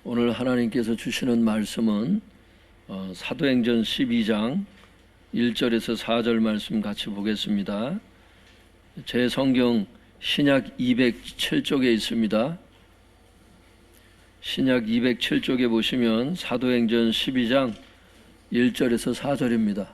오늘 하나님께서 주시는 말씀은 사도행전 12장 1절에서 4절 말씀 같이 보겠습니다. 제 성경 신약 207쪽에 있습니다. 신약 207쪽에 보시면 사도행전 12장 1절에서 4절입니다.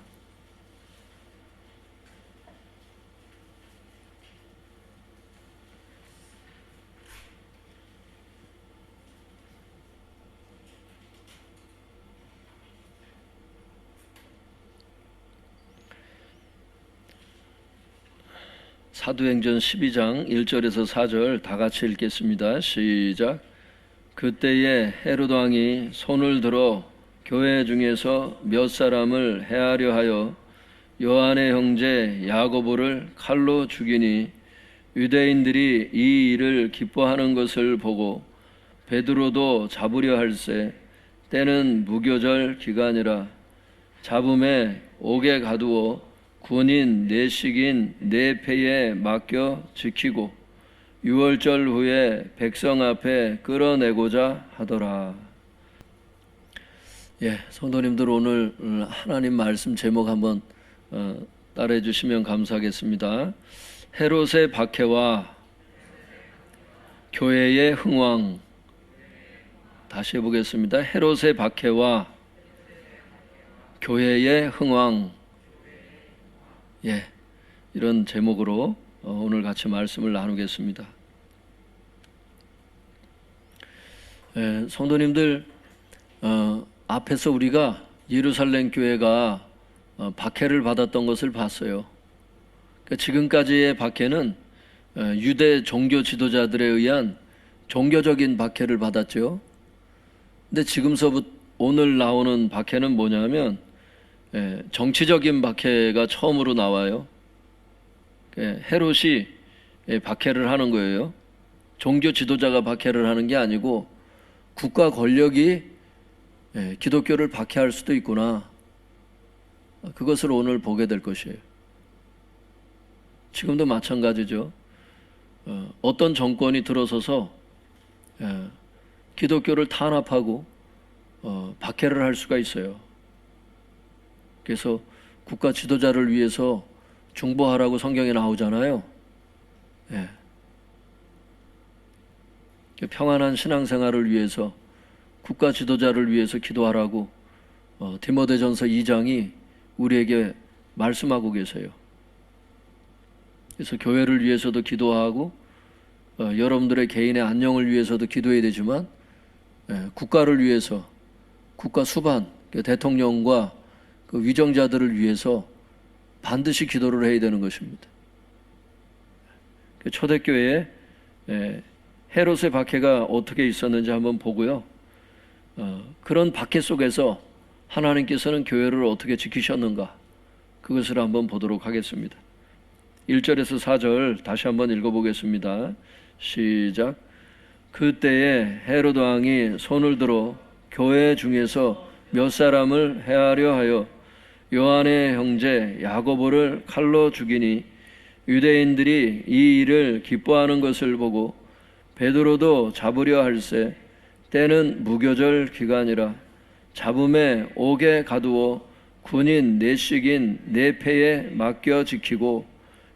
사도행전 12장 1절에서 4절 다 같이 읽겠습니다. 시작. 그때에 헤롯 왕이 손을 들어 교회 중에서 몇 사람을 해하려 하여 요한의 형제 야고보를 칼로 죽이니 유대인들이 이 일을 기뻐하는 것을 보고 베드로도 잡으려 할세 때는 무교절 기간이라 잡음에 옥에 가두어 군인 내식인 네 패에 맡겨 지키고 유월절 후에 백성 앞에 끌어내고자 하더라. 성도님들 오늘 하나님 말씀 제목 한번 따라해 주시면 감사하겠습니다. 헤롯의 박해와 교회의 흥왕. 다시 해보겠습니다. 헤롯의 박해와 교회의 흥왕. 이런 제목으로 오늘 같이 말씀을 나누겠습니다. 성도님들, 앞에서 우리가 예루살렘 교회가 박해를 받았던 것을 봤어요. 그러니까 지금까지의 박해는 유대 종교 지도자들에 의한 종교적인 박해를 받았죠. 근데 지금서부터 오늘 나오는 박해는 뭐냐면 정치적인 박해가 처음으로 나와요. 헤롯이 박해를 하는 거예요. 종교 지도자가 박해를 하는 게 아니고 국가 권력이 기독교를 박해할 수도 있구나. 그것을 오늘 보게 될 것이에요. 지금도 마찬가지죠. 어떤 정권이 들어서서 기독교를 탄압하고 박해를 할 수가 있어요. 그래서 국가 지도자를 위해서 중보하라고 성경에 나오잖아요. 평안한 신앙생활을 위해서 국가 지도자를 위해서 기도하라고 디모데전서 2장이 우리에게 말씀하고 계세요. 그래서 교회를 위해서도 기도하고 여러분들의 개인의 안녕을 위해서도 기도해야 되지만 국가를 위해서 국가 수반, 대통령과 그 위정자들을 위해서 반드시 기도를 해야 되는 것입니다. 초대교회에 헤롯의 박해가 어떻게 있었는지 한번 보고요. 그런 박해 속에서 하나님께서는 교회를 어떻게 지키셨는가, 그것을 한번 보도록 하겠습니다. 1절에서 4절 다시 한번 읽어보겠습니다. 시작. 그때에 헤롯 왕이 손을 들어 교회 중에서 몇 사람을 해하려 하여 요한의 형제 야고보를 칼로 죽이니 유대인들이 이 일을 기뻐하는 것을 보고 베드로도 잡으려 할세 때는 무교절 기간이라 잡음에 옥에 가두어 군인 내식인 네 패에 맡겨 지키고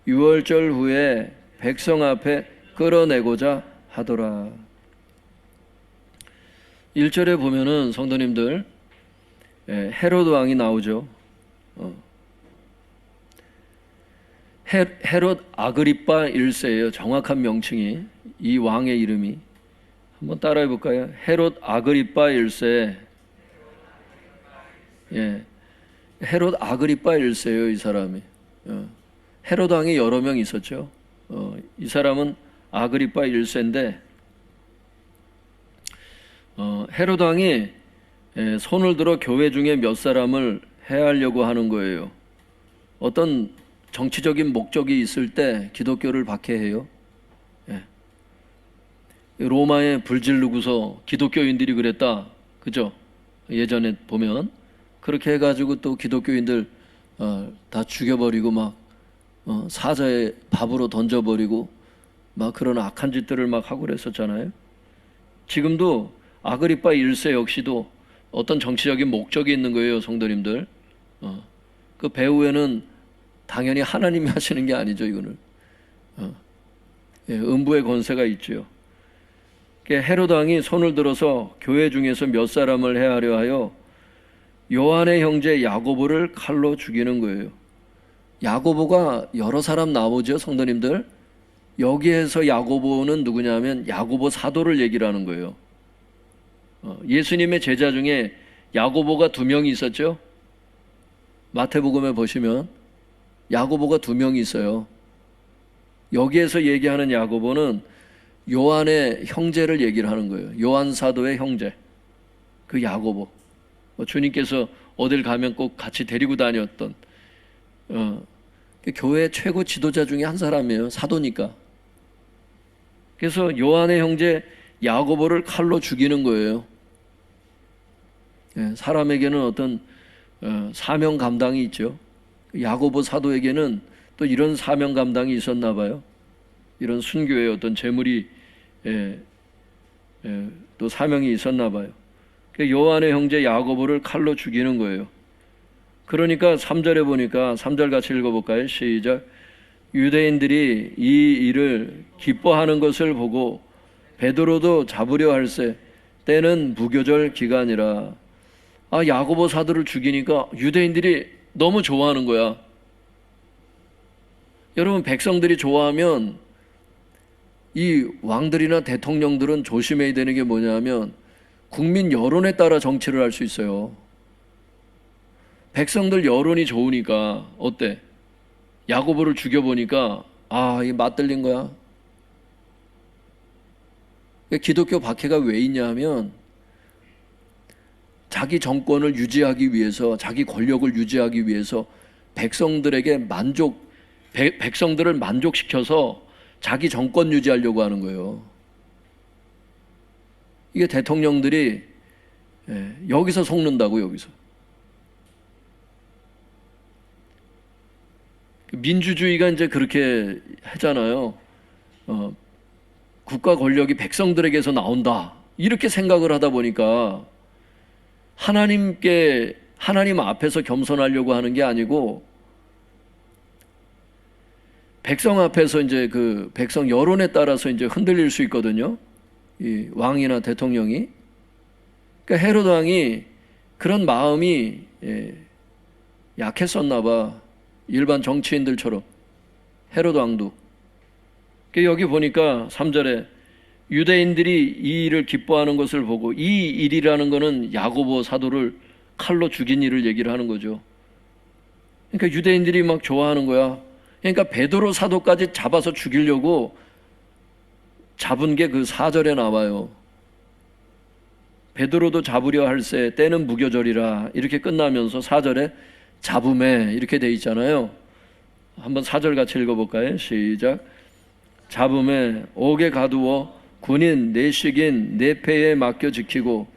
유월절 후에 백성 앞에 끌어내고자 하더라. 1절에 보면은 성도님들 헤롯 왕이 나오죠. 헤롯 아그리빠 1세예요. 정확한 명칭이, 이 왕의 이름이. 한번 따라해 볼까요? 헤롯 아그리빠 1세. 헤롯 아그리빠 1세예요, 이 사람이. 헤롯 왕이 여러 명 있었죠. 이 사람은 아그리빠 1세인데 헤롯 왕이 손을 들어 교회 중에 몇 사람을 해하려고 하는 거예요. 어떤 정치적인 목적이 있을 때 기독교를 박해해요. 로마에 불질르고서 기독교인들이 그랬다, 그죠? 예전에 보면 그렇게 해가지고 또 기독교인들 다 죽여버리고 막 사자에 밥으로 던져버리고 막 그런 악한 짓들을 막 하고 그랬었잖아요. 지금도 아그리파 1세 역시도 어떤 정치적인 목적이 있는 거예요, 성도님들. 그 배후에는 당연히 하나님이 하시는 게 아니죠, 이거는. 예, 음부의 권세가 있죠. 헤롯 왕이 손을 들어서 교회 중에서 몇 사람을 해하려 하여 요한의 형제 야고보를 칼로 죽이는 거예요. 야고보가 여러 사람 나오죠, 성도님들. 여기에서 야고보는 누구냐면 야고보 사도를 얘기를 하는 거예요. 예수님의 제자 중에 야고보가 2명이 있었죠. 마태복음에 보시면 야고보가 2명이 있어요. 여기에서 얘기하는 야고보는 요한의 형제를 얘기를 하는 거예요. 요한 사도의 형제, 그 야고보. 주님께서 어딜 가면 꼭 같이 데리고 다녔던 교회 최고 지도자 중에 한 사람이에요. 사도니까. 그래서 요한의 형제 야고보를 칼로 죽이는 거예요. 예, 사람에게는 어떤 사명 감당이 있죠. 야고보 사도에게는 또 이런 사명 감당이 있었나 봐요. 이런 순교의 어떤 재물이 또 사명이 있었나 봐요. 요한의 형제 야고보를 칼로 죽이는 거예요. 그러니까 3절에 보니까 3절 같이 읽어볼까요? 시작. 유대인들이 이 일을 기뻐하는 것을 보고 베드로도 잡으려 할세 때는 무교절 기간이라. 야고보 사도를 죽이니까 유대인들이 너무 좋아하는 거야. 여러분, 백성들이 좋아하면 이 왕들이나 대통령들은 조심해야 되는 게 뭐냐면 국민 여론에 따라 정치를 할 수 있어요. 백성들 여론이 좋으니까 어때? 야고보를 죽여보니까 이 맞들린 거야. 기독교 박해가 왜 있냐 하면 자기 정권을 유지하기 위해서, 자기 권력을 유지하기 위해서 백성들에게 백성들을 만족시켜서 자기 정권 유지하려고 하는 거예요. 이게 대통령들이 여기서 속는다고. 여기서 민주주의가 이제 그렇게 하잖아요. 국가 권력이 백성들에게서 나온다 이렇게 생각을 하다 보니까 하나님 앞에서 겸손하려고 하는 게 아니고 백성 앞에서 이제 그 백성 여론에 따라서 이제 흔들릴 수 있거든요. 이 왕이나 대통령이. 그러니까 헤롯 왕이 그런 마음이 약했었나 봐. 일반 정치인들처럼. 헤롯 왕도. 그러니까 여기 보니까 3절에 유대인들이 이 일을 기뻐하는 것을 보고, 이 일이라는 거는 야고보 사도를 칼로 죽인 일을 얘기를 하는 거죠. 그러니까 유대인들이 막 좋아하는 거야. 그러니까 베드로 사도까지 잡아서 죽이려고 잡은 게 그 4절에 나와요. 베드로도 잡으려 할세 때는 무교절이라 이렇게 끝나면서 4절에 잡음에 이렇게 돼 있잖아요. 한번 4절 같이 읽어볼까요? 시작. 잡음에 옥에 가두어 군인 내식인 내패에 맡겨 지키고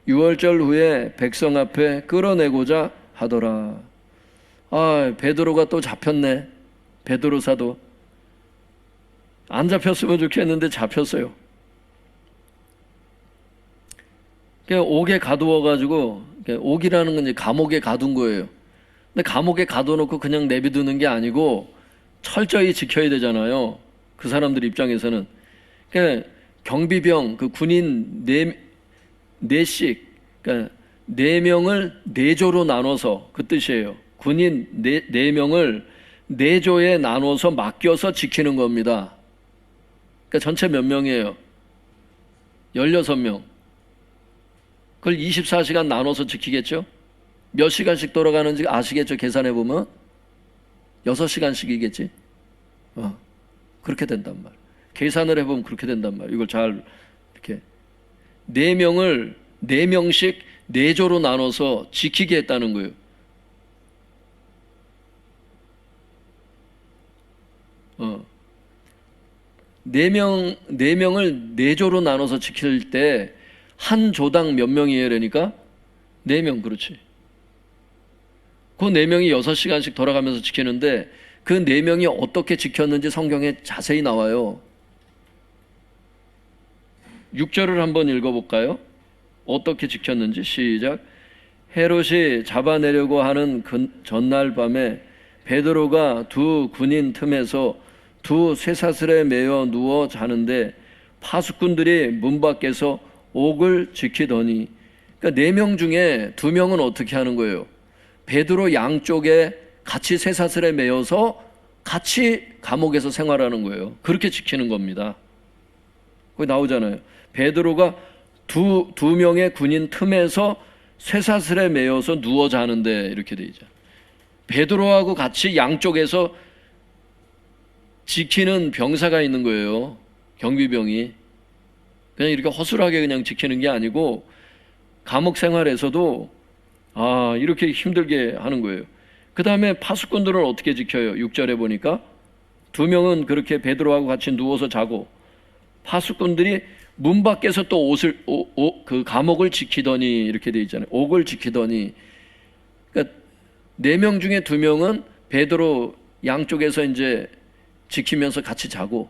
6월절 후에 백성 앞에 끌어내고자 하더라. 베드로가 또 잡혔네. 베드로 사도. 안 잡혔으면 좋겠는데 잡혔어요. 옥에 가두어가지고, 옥이라는 건 이제 감옥에 가둔 거예요. 근데 감옥에 가둬놓고 그냥 내비두는 게 아니고 철저히 지켜야 되잖아요. 그 사람들 입장에서는. 그러니까 경비병, 그 군인 네씩, 그러니까 4명을 4조로 나눠서, 그 뜻이에요. 군인 4명을 4조에 나눠서 맡겨서 지키는 겁니다. 그러니까 전체 몇 명이에요? 16명. 그걸 24시간 나눠서 지키겠죠? 몇 시간씩 돌아가는지 아시겠죠? 계산해보면 6시간씩이겠지? 그렇게 된단 말이에요. 계산을 해보면 그렇게 된단 말이에요. 이걸 잘 이렇게 4명씩 4조로 나눠서 지키게 했다는 거예요. 네 명을 4조로 나눠서 지킬 때 한 조당 몇 명이에요? 그러니까 4명. 그렇지. 그 4명이 6시간씩 돌아가면서 지키는데 그 4명이 어떻게 지켰는지 성경에 자세히 나와요. 6절을 한번 읽어볼까요? 어떻게 지켰는지 시작. 헤롯이 잡아내려고 하는 전날 밤에 베드로가 두 군인 틈에서 두 쇠사슬에 매여 누워 자는데 파수꾼들이 문 밖에서 옥을 지키더니, 그러니까 4명 중에 2명은 어떻게 하는 거예요? 베드로 양쪽에 같이 쇠사슬에 매여서 같이 감옥에서 생활하는 거예요. 그렇게 지키는 겁니다. 거기 나오잖아요. 베드로가 두 명의 군인 틈에서 쇠사슬에 매여서 누워 자는데, 이렇게 돼 있죠. 베드로하고 같이 양쪽에서 지키는 병사가 있는 거예요. 경비병이. 그냥 이렇게 허술하게 그냥 지키는 게 아니고 감옥 생활에서도 이렇게 힘들게 하는 거예요. 그 다음에 파수꾼들은 어떻게 지켜요? 6절에 보니까 2명은 그렇게 베드로하고 같이 누워서 자고, 파수꾼들이 문 밖에서 또 그 감옥을 지키더니, 이렇게 돼 있잖아요. 옥을 지키더니. 그러니까 4명 중에 2명은 베드로 양쪽에서 이제 지키면서 같이 자고,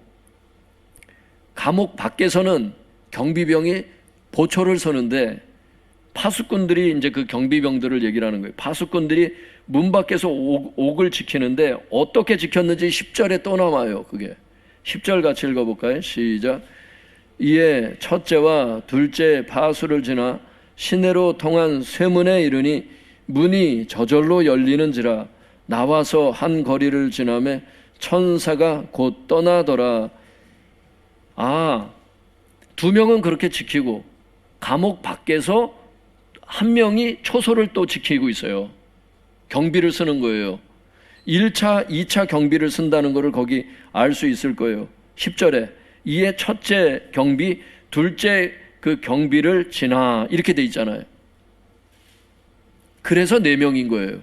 감옥 밖에서는 경비병이 보초를 서는데, 파수꾼들이 이제 그 경비병들을 얘기를 하는 거예요. 파수꾼들이 문 밖에서 옥을 지키는데 어떻게 지켰는지 10절에 또 나와요. 그게 10절 같이 읽어볼까요? 시작. 이에 첫째와 둘째 파수를 지나 시내로 통한 쇠문에 이르니 문이 저절로 열리는지라. 나와서 한 거리를 지나매 천사가 곧 떠나더라. 2명은 그렇게 지키고, 감옥 밖에서 1명이 초소를 또 지키고 있어요. 경비를 쓰는 거예요. 1차, 2차 경비를 쓴다는 것을 거기 알 수 있을 거예요. 10절에 이에 첫째 경비, 둘째 그 경비를 지나, 이렇게 돼 있잖아요. 그래서 4명인 거예요.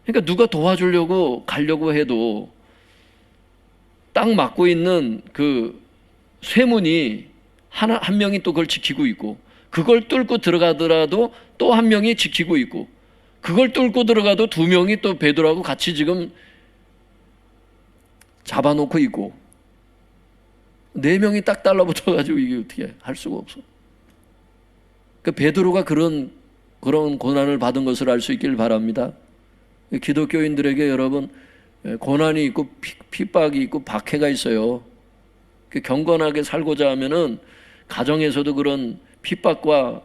그러니까 누가 도와주려고 가려고 해도 딱 막고 있는 그 쇠문이 한 명이 또 그걸 지키고 있고, 그걸 뚫고 들어가더라도 또 1명이 지키고 있고, 그걸 뚫고 들어가도 2명이 또 베드로하고 같이 지금 잡아놓고 있고, 4명이 딱 달라붙어가지고 이게 어떻게 할 수가 없어. 그 베드로가 그런 고난을 받은 것을 알 수 있길 바랍니다. 기독교인들에게 여러분, 고난이 있고 핍박이 있고 박해가 있어요. 경건하게 살고자 하면은 가정에서도 그런 핍박과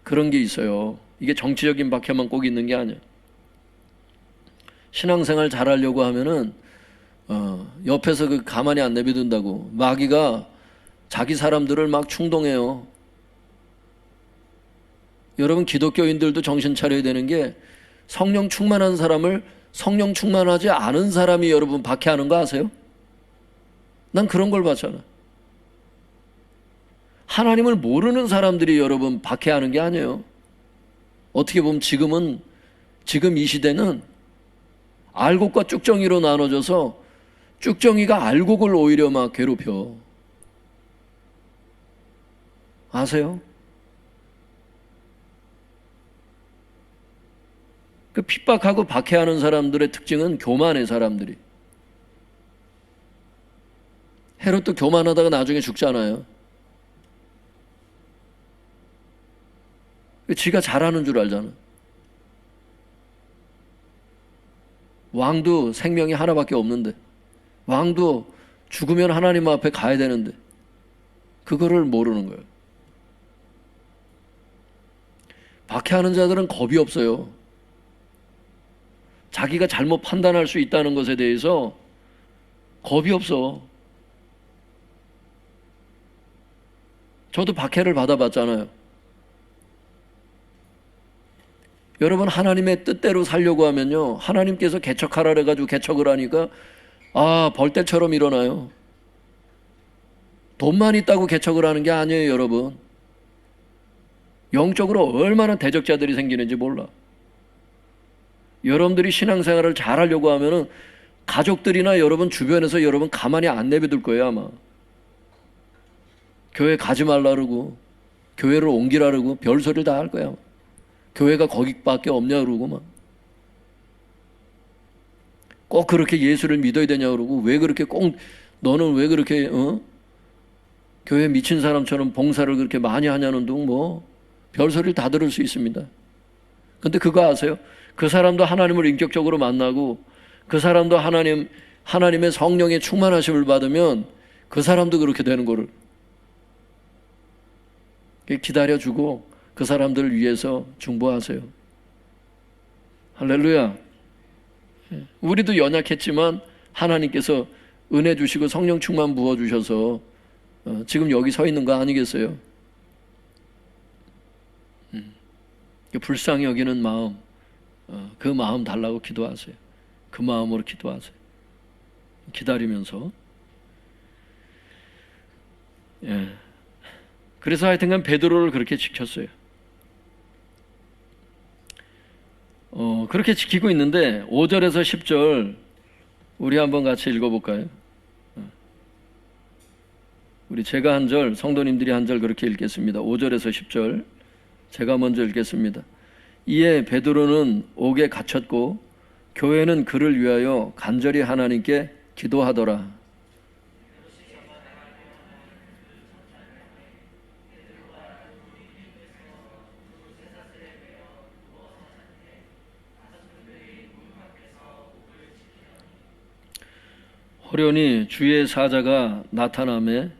그런 게 있어요. 이게 정치적인 박해만 꼭 있는 게 아니야. 신앙생활 잘하려고 하면은 옆에서 가만히 안 내비둔다고 마귀가 자기 사람들을 막 충동해요. 여러분, 기독교인들도 정신 차려야 되는 게, 성령 충만한 사람을 성령 충만하지 않은 사람이 여러분 박해하는 거 아세요? 난 그런 걸 봤잖아. 하나님을 모르는 사람들이 여러분 박해하는 게 아니에요. 어떻게 보면 지금 이 시대는 알곡과 쭉정이로 나눠져서 쭉정이가 알곡을 오히려 막 괴롭혀. 아세요? 그 핍박하고 박해하는 사람들의 특징은 교만해, 사람들이. 헤롯도 교만하다가 나중에 죽잖아요. 지가 잘하는 줄 알잖아. 왕도 생명이 하나밖에 없는데, 왕도 죽으면 하나님 앞에 가야 되는데 그거를 모르는 거예요. 박해하는 자들은 겁이 없어요. 자기가 잘못 판단할 수 있다는 것에 대해서 겁이 없어. 저도 박해를 받아봤잖아요. 여러분, 하나님의 뜻대로 살려고 하면요, 하나님께서 개척하라 그래가지고 개척을 하니까 벌떼처럼 일어나요. 돈만 있다고 개척을 하는 게 아니에요, 여러분. 영적으로 얼마나 대적자들이 생기는지 몰라. 여러분들이 신앙생활을 잘 하려고 하면은 가족들이나 여러분 주변에서 여러분 가만히 안 내비둘 거예요, 아마. 교회 가지 말라 그러고, 교회를 옮기라 그러고, 별소리를 다 할 거야. 교회가 거기밖에 없냐 그러고 막. 꼭 그렇게 예수를 믿어야 되냐 그러고, 왜 그렇게 꼭 너는 왜 그렇게 교회 미친 사람처럼 봉사를 그렇게 많이 하냐는 둥 뭐 별소리를 다 들을 수 있습니다. 근데 그거 아세요? 그 사람도 하나님을 인격적으로 만나고 그 사람도 하나님의 성령의 충만하심을 받으면 그 사람도 그렇게 되는 거를 기다려주고 그 사람들을 위해서 중보하세요. 할렐루야. 우리도 연약했지만 하나님께서 은혜 주시고 성령 충만 부어주셔서 지금 여기 서 있는 거 아니겠어요? 불쌍히 여기는 마음, 그 마음 달라고 기도하세요. 그 마음으로 기도하세요. 기다리면서. 예. 그래서 하여튼간 베드로를 그렇게 지켰어요. 그렇게 지키고 있는데 5절에서 10절 우리 한번 같이 읽어볼까요? 우리 제가 한 절, 성도님들이 한 절 그렇게 읽겠습니다. 5절에서 10절 제가 먼저 읽겠습니다. 이에 베드로는 옥에 갇혔고 교회는 그를 위하여 간절히 하나님께 기도하더라. 호련히 주의 사자가 나타나매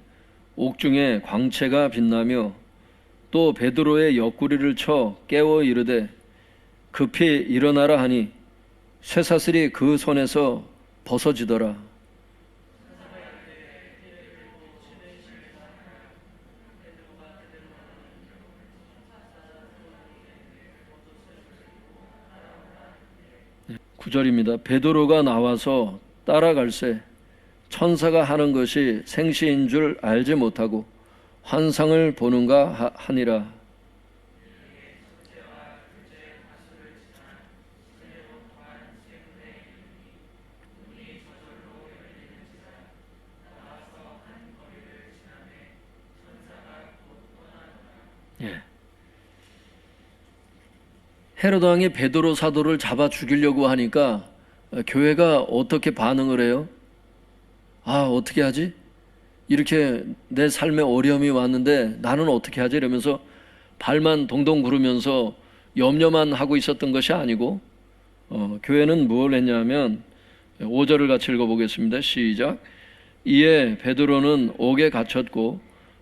옥중에 광채가 빛나며 또 베드로의 옆구리를 쳐 깨워 이르되 급히 일어나라 하니 쇠사슬이 그 손에서 벗어지더라. 구절입니다. 베드로가 나와서 따라갈새 천사가 하는 것이 생시인 줄 알지 못하고 환상을 보는가 하니라. 예. 헤로드 왕이 베드로 사도를 잡아 죽이려고 하니까 교회가 어떻게 반응을 해요? 어떻게 하지? 이렇게 내 삶에 어려움이 왔는데 나는 어떻게 하지? 이러면서 발만 동동 구르면서 염려만 하고 있었던 것이 아니고 교회는 뭘 했냐면 5절을 같이 읽어보겠습니다. 시작. 이에 베드로는 옥에 갇혔고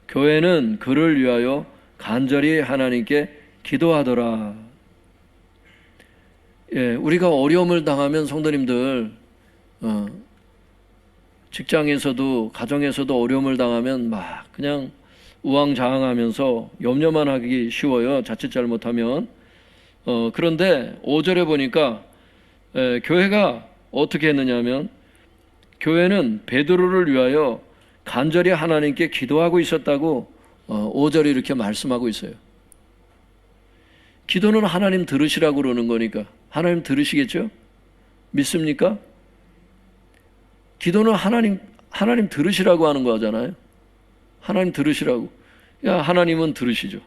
교회는 그를 위하여 간절히 하나님께 기도하더라. 예, 우리가 어려움을 당하면 성도님들 직장에서도 가정에서도 어려움을 당하면 막 그냥 우왕좌왕하면서 염려만 하기 쉬워요. 자칫 잘못하면. 그런데 5절에 보니까 교회가 어떻게 했느냐면 교회는 베드로를 위하여 간절히 하나님께 기도하고 있었다고 5절에 이렇게 말씀하고 있어요. 기도는 하나님 들으시라고 그러는 거니까 하나님 들으시겠죠? 믿습니까? 기도는 하나님 들으시라고 하는 거잖아요. 하나님 들으시라고. 하나님은 들으시죠.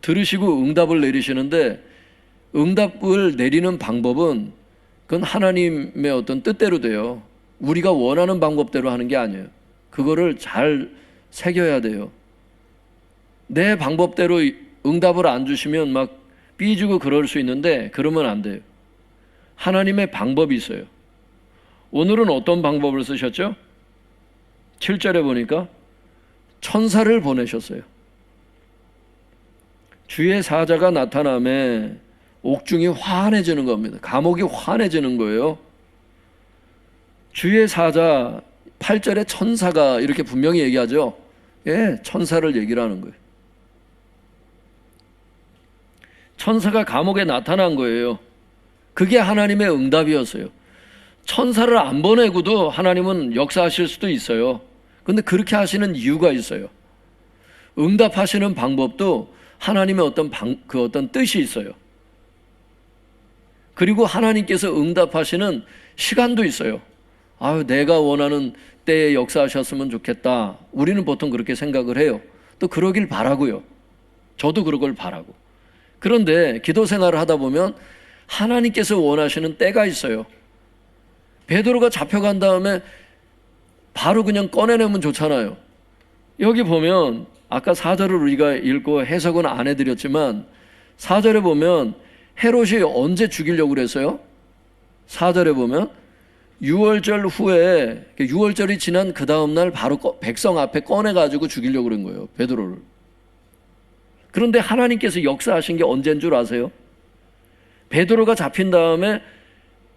들으시고 응답을 내리시는데 응답을 내리는 방법은 그건 하나님의 어떤 뜻대로 돼요. 우리가 원하는 방법대로 하는 게 아니에요. 그거를 잘 새겨야 돼요. 내 방법대로 응답을 안 주시면 막 삐지고 그럴 수 있는데 그러면 안 돼요. 하나님의 방법이 있어요. 오늘은 어떤 방법을 쓰셨죠? 7절에 보니까 천사를 보내셨어요. 주의 사자가 나타나매 옥중이 환해지는 겁니다. 감옥이 환해지는 거예요. 주의 사자 8절에 천사가 이렇게 분명히 얘기하죠. 예, 천사를 얘기를 하는 거예요. 천사가 감옥에 나타난 거예요. 그게 하나님의 응답이었어요. 천사를 안 보내고도 하나님은 역사하실 수도 있어요. 근데 그렇게 하시는 이유가 있어요. 응답하시는 방법도 하나님의 어떤 뜻이 있어요. 그리고 하나님께서 응답하시는 시간도 있어요. 내가 원하는 때에 역사하셨으면 좋겠다. 우리는 보통 그렇게 생각을 해요. 또 그러길 바라고요. 저도 그러길 바라고. 그런데 기도 생활을 하다 보면 하나님께서 원하시는 때가 있어요. 베드로가 잡혀간 다음에 바로 그냥 꺼내내면 좋잖아요. 여기 보면 아까 4절을 우리가 읽고 해석은 안 해드렸지만 4절에 보면 헤롯이 언제 죽이려고 그랬어요? 4절에 보면 6월절 후에 6월절이 지난 그 다음날 바로 백성 앞에 꺼내가지고 죽이려고 그런 거예요. 베드로를. 그런데 하나님께서 역사하신 게 언제인 줄 아세요? 베드로가 잡힌 다음에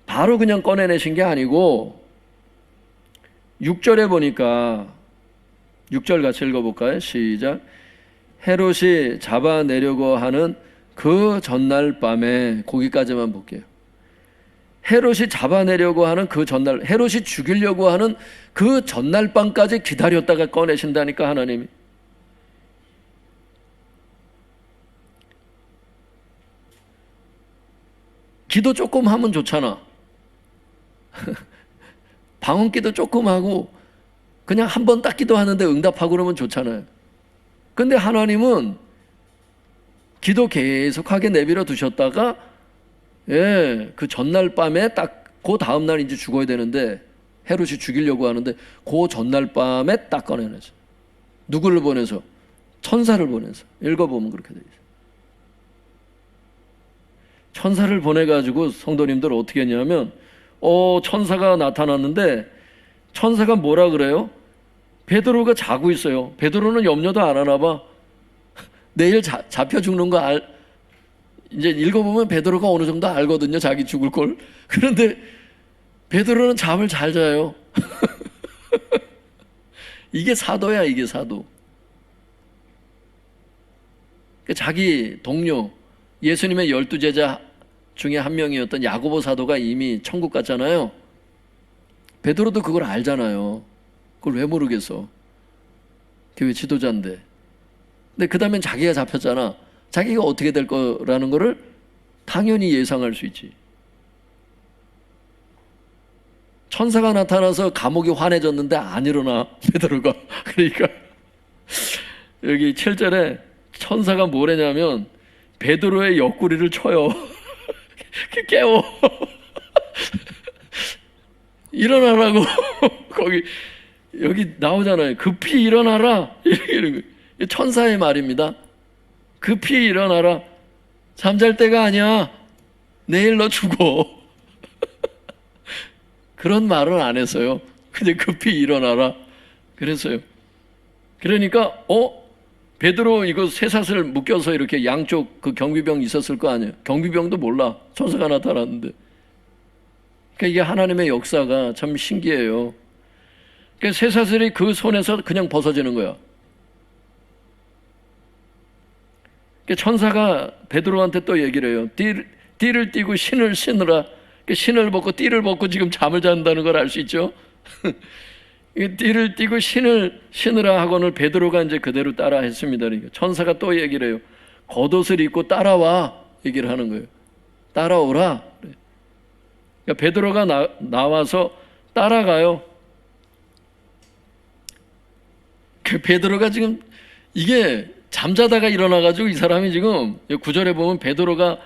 바로 그냥 꺼내내신 게 아니고 6절에 보니까 6절 같이 읽어볼까요? 시작. 헤롯이 잡아내려고 하는 그 전날 밤에, 거기까지만 볼게요. 헤롯이 잡아내려고 하는 그 전날, 헤롯이 죽이려고 하는 그 전날 밤까지 기다렸다가 꺼내신다니까, 하나님이. 기도 조금 하면 좋잖아. 방언기도 조금 하고 그냥 한 번 딱 기도하는데 응답하고 그러면 좋잖아요. 근데 하나님은 기도 계속하게 내버려 두셨다가 그 전날 밤에 딱 그 다음날 이제 죽어야 되는데 헤롯이 죽이려고 하는데 그 전날 밤에 딱 꺼내내서 누구를 보내서? 천사를 보내서. 읽어보면 그렇게 돼 있어요. 천사를 보내가지고 성도님들 어떻게 했냐면 천사가 나타났는데 천사가 뭐라 그래요? 베드로가 자고 있어요. 베드로는 염려도 안 하나 봐. 내일 잡혀 죽는 거 이제 읽어보면 베드로가 어느 정도 알거든요. 자기 죽을 걸. 그런데 베드로는 잠을 잘 자요. 이게 사도야, 이게 사도. 자기 동료, 예수님의 12제자 중에 한 명이었던 야고보 사도가 이미 천국 갔잖아요. 베드로도 그걸 알잖아요. 그걸 왜 모르겠어? 교회 지도자인데. 근데 그 다음엔 자기가 잡혔잖아. 자기가 어떻게 될 거라는 거를 당연히 예상할 수 있지. 천사가 나타나서 감옥이 환해졌는데 안 일어나, 베드로가. 그러니까 여기 7절에 천사가 뭐래냐면 베드로의 옆구리를 쳐요. 깨워. 일어나라고. 거기 여기 나오잖아요. 급히 일어나라. 이런 거. 천사의 말입니다. 급히 일어나라. 잠잘 때가 아니야. 내일 너 죽어. 그런 말은 안 했어요. 그냥 급히 일어나라. 그랬어요. 그러니까 베드로 이거 쇠사슬 묶여서 이렇게 양쪽 그 경비병 있었을 거 아니에요. 경비병도 몰라. 천사가 나타났는데. 그러니까 이게 하나님의 역사가 참 신기해요. 그러니까 쇠사슬이 그 손에서 그냥 벗어지는 거야. 그러니까 천사가 베드로한테 또 얘기를 해요. 띠를 띠고 신을 신으라. 그러니까 신을 벗고 띠를 벗고 지금 잠을 잔다는 걸 알 수 있죠. 띠를 띠고 신을 신으라 하고는 베드로가 이제 그대로 따라 했습니다. 그러니까 천사가 또 얘기를 해요. 겉옷을 입고 따라와. 얘기를 하는 거예요. 따라오라. 그러니까 베드로가 나와서 따라가요. 그 베드로가 지금 이게 잠자다가 일어나가지고 이 사람이 지금 9절에 보면 베드로가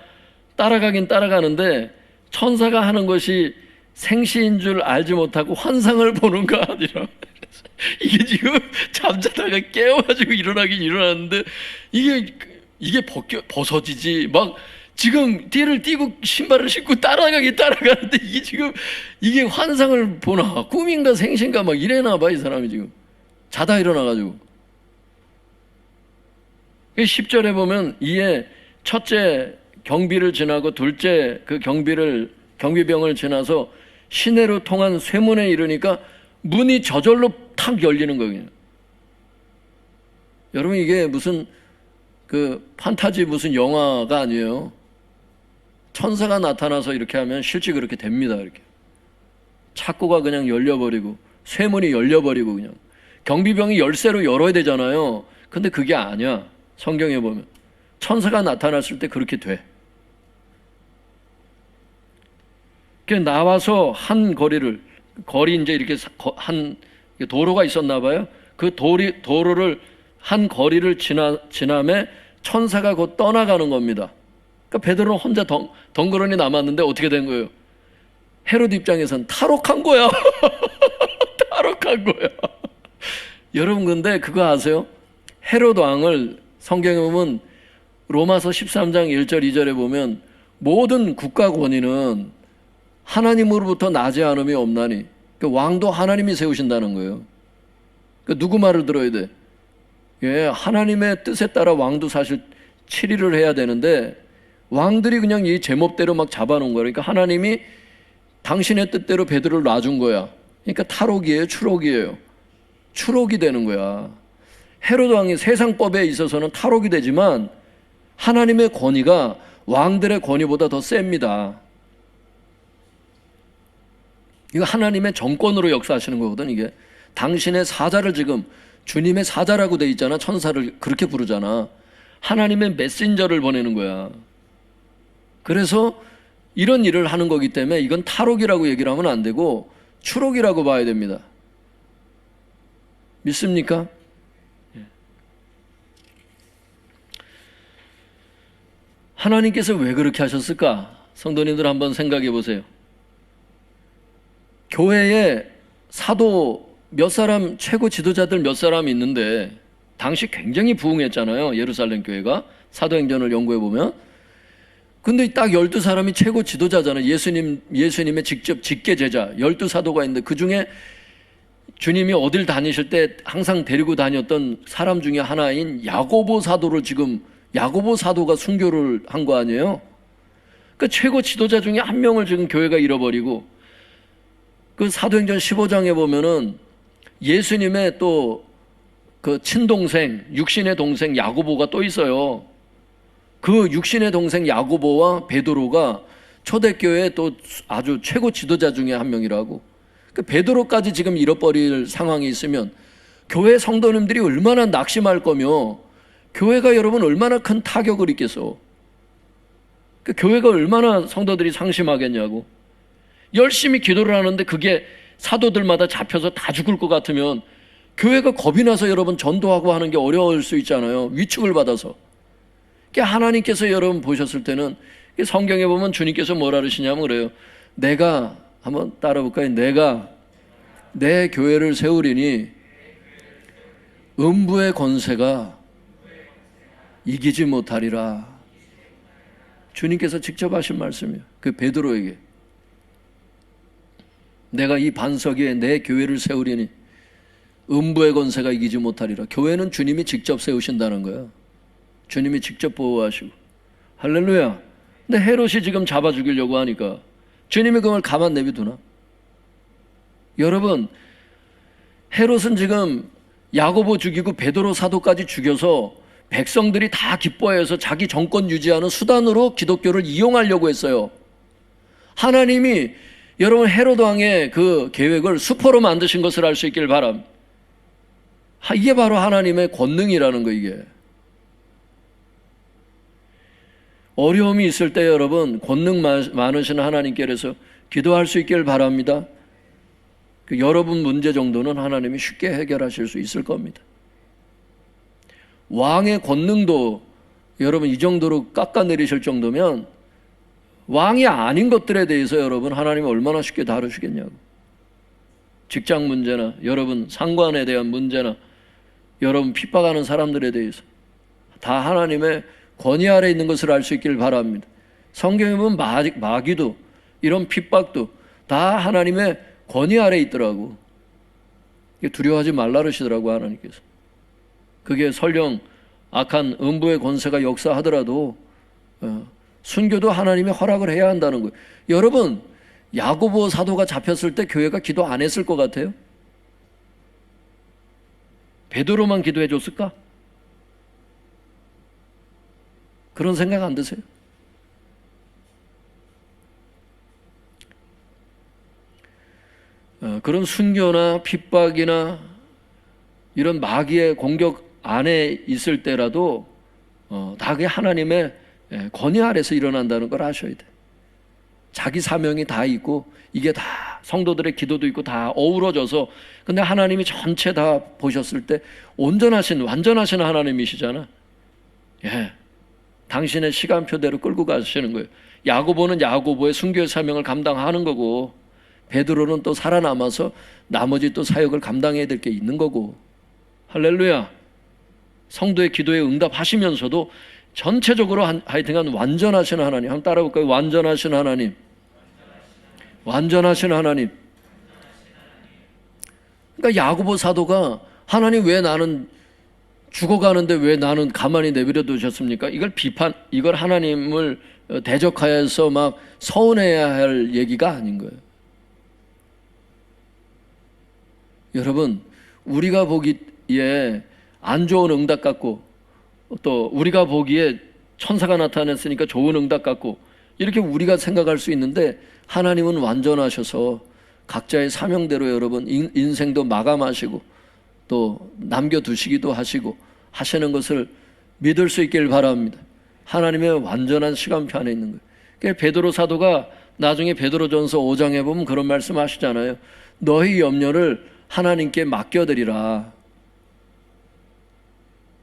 따라가긴 따라가는데 천사가 하는 것이 생시인 줄 알지 못하고 환상을 보는가 아니라 이게 지금 잠자다가 깨워가지고 일어나긴 일어났는데 이게 벗어지지 막 지금 띠를 띠고 신발을 신고 따라가는데 이게 지금 이게 환상을 보나 꿈인가 생신가 막 이래나 봐 이 사람이 지금 자다 일어나가지고 10절에 보면 이에 첫째 경비를 지나고 둘째 그 경비병을 지나서 시내로 통한 쇠문에 이르니까 문이 저절로 탁 열리는 거예요. 여러분 이게 무슨 그 판타지 무슨 영화가 아니에요. 천사가 나타나서 이렇게 하면 실제 그렇게 됩니다. 이렇게 창고가 그냥 열려버리고 쇠문이 열려버리고 그냥 경비병이 열쇠로 열어야 되잖아요. 근데 그게 아니야. 성경에 보면 천사가 나타났을 때 그렇게 돼. 나와서 한 거리 이제 이렇게 한 도로가 있었나 봐요. 그 도로를 한 거리를 지남에 천사가 곧 떠나가는 겁니다. 그러니까 베드로는 혼자 덩그러니 남았는데 어떻게 된 거예요? 헤롯 입장에선 탈옥한 거야. 탈옥한 거야. 여러분 근데 그거 아세요? 헤롯 왕을 성경에 보면 로마서 13장 1절 2절에 보면 모든 국가 권위는 하나님으로부터 나지 않음이 없나니, 그 왕도 하나님이 세우신다는 거예요. 그 누구 말을 들어야 돼? 예, 하나님의 뜻에 따라 왕도 사실 치리를 해야 되는데 왕들이 그냥 이 제멋대로 막 잡아놓은 거예요. 그러니까 하나님이 당신의 뜻대로 베드로를 놔준 거야. 그러니까 탈옥이에요, 추록이에요. 추록이 되는 거야. 헤롯 왕이 세상법에 있어서는 탈옥이 되지만 하나님의 권위가 왕들의 권위보다 더 셉니다. 이거 하나님의 정권으로 역사하시는 거거든. 이게 당신의 사자를, 지금 주님의 사자라고 돼 있잖아. 천사를 그렇게 부르잖아. 하나님의 메신저를 보내는 거야. 그래서 이런 일을 하는 거기 때문에 이건 탈옥이라고 얘기를 하면 안 되고 추록이라고 봐야 됩니다. 믿습니까? 하나님께서 왜 그렇게 하셨을까? 성도님들 한번 생각해 보세요. 교회에 사도 몇 사람, 최고 지도자들 몇 사람 있는데 당시 굉장히 부흥했잖아요. 예루살렘 교회가. 사도행전을 연구해 보면. 근데 딱 12사람이 최고 지도자잖아요. 예수님의 직접 직계 제자 12사도가 있는데 그 중에 주님이 어딜 다니실 때 항상 데리고 다녔던 사람 중에 하나인 야고보 사도를, 지금 야고보 사도가 순교를 한 거 아니에요? 그 최고 지도자 중에 한 명을 지금 교회가 잃어버리고, 그 사도행전 15장에 보면은 예수님의 또 그 친동생, 육신의 동생 야고보가 또 있어요. 그 육신의 동생 야고보와 베드로가 초대교회 또 아주 최고 지도자 중에 한 명이라고. 그 베드로까지 지금 잃어버릴 상황이 있으면 교회 성도님들이 얼마나 낙심할 거며, 교회가 여러분 얼마나 큰 타격을 입겠어. 그 교회가 얼마나 성도들이 상심하겠냐고. 열심히 기도를 하는데 그게 사도들마다 잡혀서 다 죽을 것 같으면 교회가 겁이 나서 여러분 전도하고 하는 게 어려울 수 있잖아요. 위축을 받아서. 그러니까 하나님께서 여러분 보셨을 때는, 성경에 보면 주님께서 뭐라 그러시냐면 그래요. 내가, 한번 따라 볼까요? 내가 내 교회를 세우리니 음부의 권세가 이기지 못하리라. 주님께서 직접 하신 말씀이에요. 그 베드로에게. 내가 이 반석 위에 내 교회를 세우리니 음부의 권세가 이기지 못하리라. 교회는 주님이 직접 세우신다는 거예요. 주님이 직접 보호하시고. 할렐루야. 근데 헤롯이 지금 잡아 죽이려고 하니까 주님이 그걸 가만 내비두나? 여러분, 헤롯은 지금 야고보 죽이고 베드로 사도까지 죽여서 백성들이 다 기뻐해서 자기 정권 유지하는 수단으로 기독교를 이용하려고 했어요. 하나님이 여러분 헤롯 왕의 그 계획을 수포로 만드신 것을 알 수 있길 바랍니다. 이게 바로 하나님의 권능이라는 거. 이게 어려움이 있을 때 여러분 권능 많으신 하나님께서 기도할 수 있길 바랍니다. 그 여러분 문제 정도는 하나님이 쉽게 해결하실 수 있을 겁니다. 왕의 권능도 여러분 이 정도로 깎아내리실 정도면 왕이 아닌 것들에 대해서 여러분 하나님이 얼마나 쉽게 다루시겠냐고. 직장 문제나 여러분 상관에 대한 문제나 여러분 핍박하는 사람들에 대해서 다 하나님의 권위 아래 있는 것을 알 수 있기를 바랍니다. 성경에 보면 마귀도 이런 핍박도 다 하나님의 권위 아래 있더라고. 두려워하지 말라 그러시더라고 하나님께서. 그게 설령 악한 음부의 권세가 역사하더라도 순교도 하나님이 허락을 해야 한다는 거예요. 여러분, 야고보 사도가 잡혔을 때 교회가 기도 안 했을 것 같아요? 베드로만 기도해 줬을까? 그런 생각 안 드세요? 그런 순교나 핍박이나 이런 마귀의 공격 안에 있을 때라도 다 그게 하나님의 권위 아래서 일어난다는 걸 아셔야 돼. 자기 사명이 다 있고 이게 다 성도들의 기도도 있고 다 어우러져서, 근데 하나님이 전체 다 보셨을 때 온전하신 완전하신 하나님이시잖아. 예, 당신의 시간표대로 끌고 가시는 거예요. 야고보는 야고보의 순교의 사명을 감당하는 거고, 베드로는 또 살아남아서 나머지 또 사역을 감당해야 될 게 있는 거고. 할렐루야. 성도의 기도에 응답하시면서도 전체적으로 하여튼간 완전하신 하나님. 한번 따라 볼까요? 완전하신 하나님. 완전하신 하나님. 그러니까 야고보 사도가 하나님 왜 나는 죽어가는데 왜 나는 가만히 내버려 두셨습니까? 이걸 하나님을 대적하여서 막 서운해야 할 얘기가 아닌 거예요. 여러분, 우리가 보기에 안 좋은 응답 같고 또 우리가 보기에 천사가 나타났으니까 좋은 응답 같고 이렇게 우리가 생각할 수 있는데 하나님은 완전하셔서 각자의 사명대로 여러분 인생도 마감하시고 또 남겨두시기도 하시고 하시는 것을 믿을 수 있길 바랍니다. 하나님의 완전한 시간표 안에 있는 거예요. 그러니까 베드로 사도가 나중에 베드로전서 5장에 보면 그런 말씀 하시잖아요. 너희 염려를 하나님께 맡겨드리라.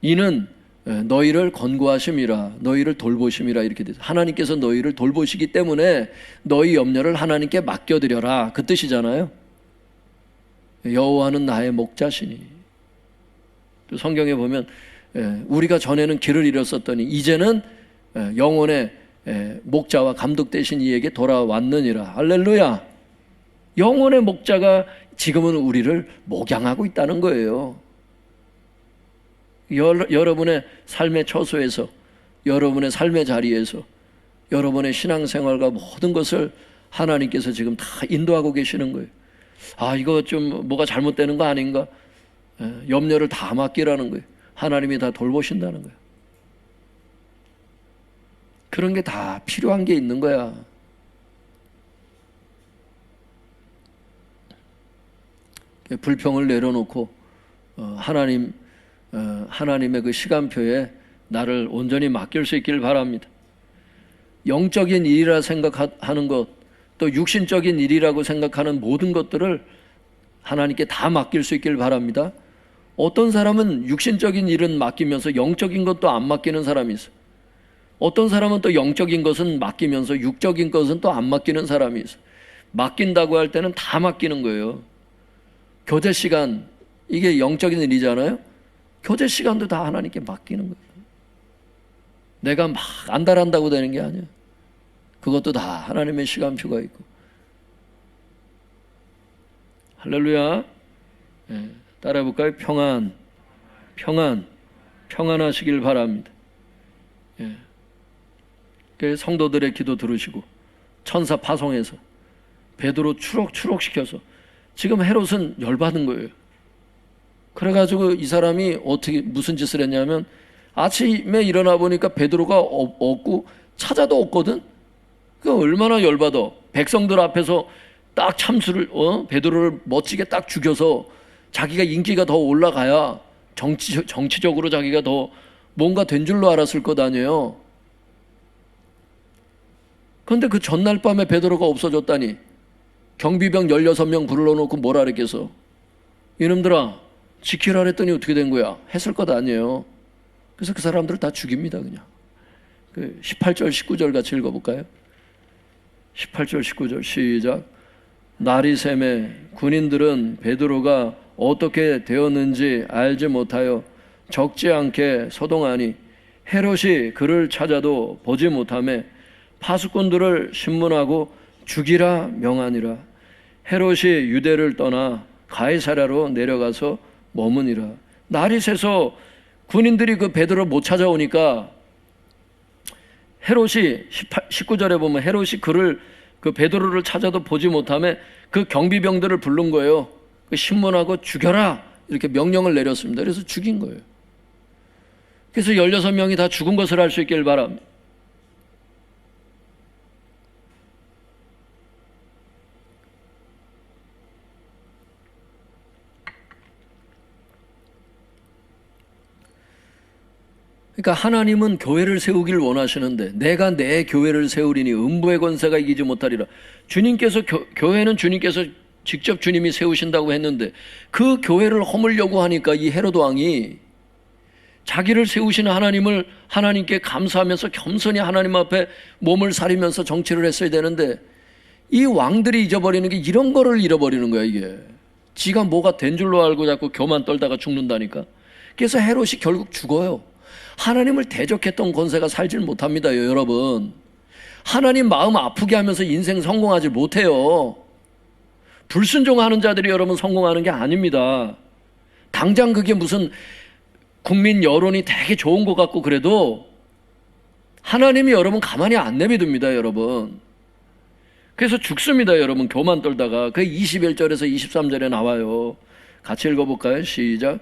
이는 너희를 권고하심이라, 너희를 돌보심이라 이렇게 돼서 하나님께서 너희를 돌보시기 때문에 너희 염려를 하나님께 맡겨드려라 그 뜻이잖아요. 여호와는 나의 목자시니. 또 성경에 보면 우리가 전에는 길을 잃었었더니 이제는 영혼의 목자와 감독 되신 이에게 돌아왔느니라. 할렐루야. 영혼의 목자가 지금은 우리를 목양하고 있다는 거예요. 여러분의 삶의 처소에서, 여러분의 삶의 자리에서, 여러분의 신앙생활과 모든 것을 하나님께서 지금 다 인도하고 계시는 거예요. 아, 이거 좀 뭐가 잘못되는 거 아닌가? 염려를 다 맡기라는 거예요. 하나님이 다 돌보신다는 거예요. 그런 게 다 필요한 게 있는 거야. 불평을 내려놓고 하나님의 그 시간표에 나를 온전히 맡길 수 있기를 바랍니다. 영적인 일이라 생각하는 것, 또 육신적인 일이라고 생각하는 모든 것들을 하나님께 다 맡길 수 있기를 바랍니다. 어떤 사람은 육신적인 일은 맡기면서 영적인 것도 안 맡기는 사람이 있어요. 어떤 사람은 또 영적인 것은 맡기면서 육적인 것은 또 안 맡기는 사람이 있어요. 맡긴다고 할 때는 다 맡기는 거예요. 교제 시간, 이게 영적인 일이잖아요. 교제 시간도 다 하나님께 맡기는 거예요. 내가 막 안달한다고 되는 게 아니야. 그것도 다 하나님의 시간표가 있고. 할렐루야. 네, 따라해 볼까요? 평안하시길 바랍니다. 예. 성도들의 기도 들으시고 천사 파송해서 베드로 추럭추럭 시켜서 지금 헤롯은 열받은 거예요. 그래가지고 이 사람이 어떻게 무슨 짓을 했냐면 아침에 일어나 보니까 베드로가 없고 찾아도 없거든. 그 얼마나 열받아. 백성들 앞에서 딱 참수를 베드로를 멋지게 딱 죽여서 자기가 인기가 더 올라가야 정치적으로 자기가 더 뭔가 된 줄로 알았을 것 아니에요. 그런데 그 전날 밤에 베드로가 없어졌다니 경비병 16명 불러놓고 뭐라 그랬겠어. 이놈들아 지키라 그랬더니 어떻게 된 거야? 했을 것 아니에요. 그래서 그 사람들을 다 죽입니다. 그냥 18절 19절 같이 읽어볼까요? 18절 19절 시작. 날이 새매 군인들은 베드로가 어떻게 되었는지 알지 못하여 적지 않게 소동하니 헤롯이 그를 찾아도 보지 못하며 파수꾼들을 신문하고 죽이라 명하니라. 헤롯이 유대를 떠나 가이사랴로 내려가서 머무니라. 날이 새서 군인들이 그 베드로 못 찾아오니까 헤롯이 19절에 보면 헤롯이 그 베드로를 찾아도 보지 못하며 그 경비병들을 부른 거예요. 그 신문하고 죽여라 이렇게 명령을 내렸습니다. 그래서 죽인 거예요. 그래서 16명이 다 죽은 것을 알 수 있길 바랍니다. 그러니까 하나님은 교회를 세우기를 원하시는데 내가 내 교회를 세우리니 음부의 권세가 이기지 못하리라. 주님께서 교회는 주님께서 직접 주님이 세우신다고 했는데 그 교회를 허물려고 하니까 이 헤롯 왕이 자기를 세우시는 하나님을 하나님께 감사하면서 겸손히 하나님 앞에 몸을 사리면서 정치를 했어야 되는데 이 왕들이 잊어버리는 게 이런 거를 잃어버리는 거야. 이게 지가 뭐가 된 줄로 알고 자꾸 교만 떨다가 죽는다니까. 그래서 헤롯이 결국 죽어요. 하나님을 대적했던 권세가 살질 못합니다, 여러분. 하나님 마음 아프게 하면서 인생 성공하지 못해요. 불순종하는 자들이 여러분 성공하는 게 아닙니다. 당장 그게 무슨 국민 여론이 되게 좋은 것 같고 그래도 하나님이 여러분 가만히 안 내비둡니다, 여러분. 그래서 죽습니다, 여러분. 교만 떨다가. 그 21절에서 23절에 나와요. 같이 읽어볼까요? 시작.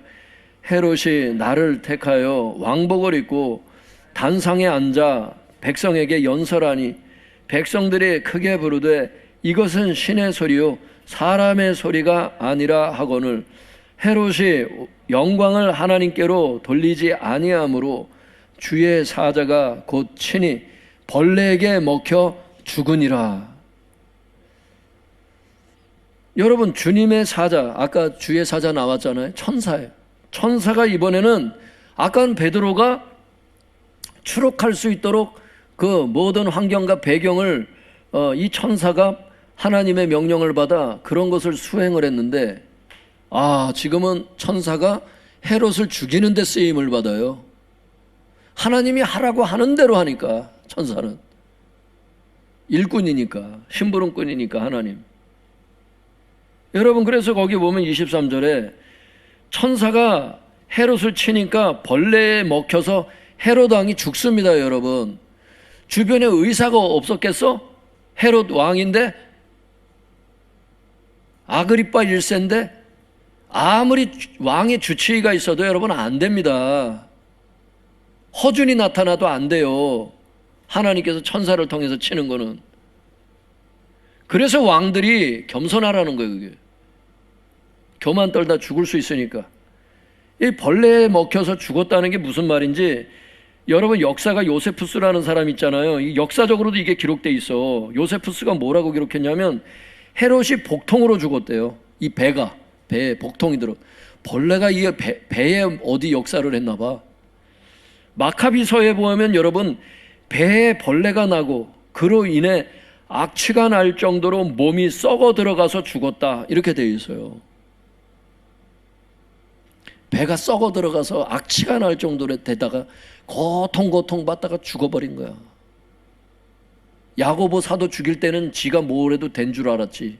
헤롯이 나를 택하여 왕복을 입고 단상에 앉아 백성에게 연설하니 백성들이 크게 부르되 이것은 신의 소리요 사람의 소리가 아니라 하거늘 헤롯이 영광을 하나님께로 돌리지 아니하므로 주의 사자가 곧 친히 벌레에게 먹혀 죽으니라. 여러분, 주님의 사자, 아까 주의 사자 나왔잖아요. 천사예요. 천사가 이번에는 아까는 베드로가 추록할 수 있도록 그 모든 환경과 배경을 이 천사가 하나님의 명령을 받아 그런 것을 수행을 했는데, 지금은 천사가 헤롯을 죽이는 데 쓰임을 받아요. 하나님이 하라고 하는 대로 하니까. 천사는 일꾼이니까, 심부름꾼이니까 하나님. 여러분, 그래서 거기 보면 23절에 천사가 헤롯을 치니까 벌레에 먹혀서 헤롯 왕이 죽습니다, 여러분. 주변에 의사가 없었겠어? 헤롯 왕인데, 아그리빠 1세인데 아무리 왕의 주치의가 있어도 여러분 안 됩니다. 허준이 나타나도 안 돼요. 하나님께서 천사를 통해서 치는 거는. 그래서 왕들이 겸손하라는 거예요, 그게. 교만 떨다 죽을 수 있으니까. 이 벌레에 먹혀서 죽었다는 게 무슨 말인지, 여러분 역사가 요세푸스라는 사람 있잖아요. 역사적으로도 이게 기록돼 있어. 요세푸스가 뭐라고 기록했냐면 헤롯이 복통으로 죽었대요. 이 배에 복통이 들어. 벌레가 이 배에 어디 역사를 했나 봐. 마카비서에 보면 여러분 배에 벌레가 나고 그로 인해 악취가 날 정도로 몸이 썩어 들어가서 죽었다, 이렇게 되어 있어요. 배가 썩어 들어가서 악취가 날 정도로 되다가 고통 받다가 죽어버린 거야. 야고보 사도 죽일 때는 지가 뭘 해도 된 줄 알았지.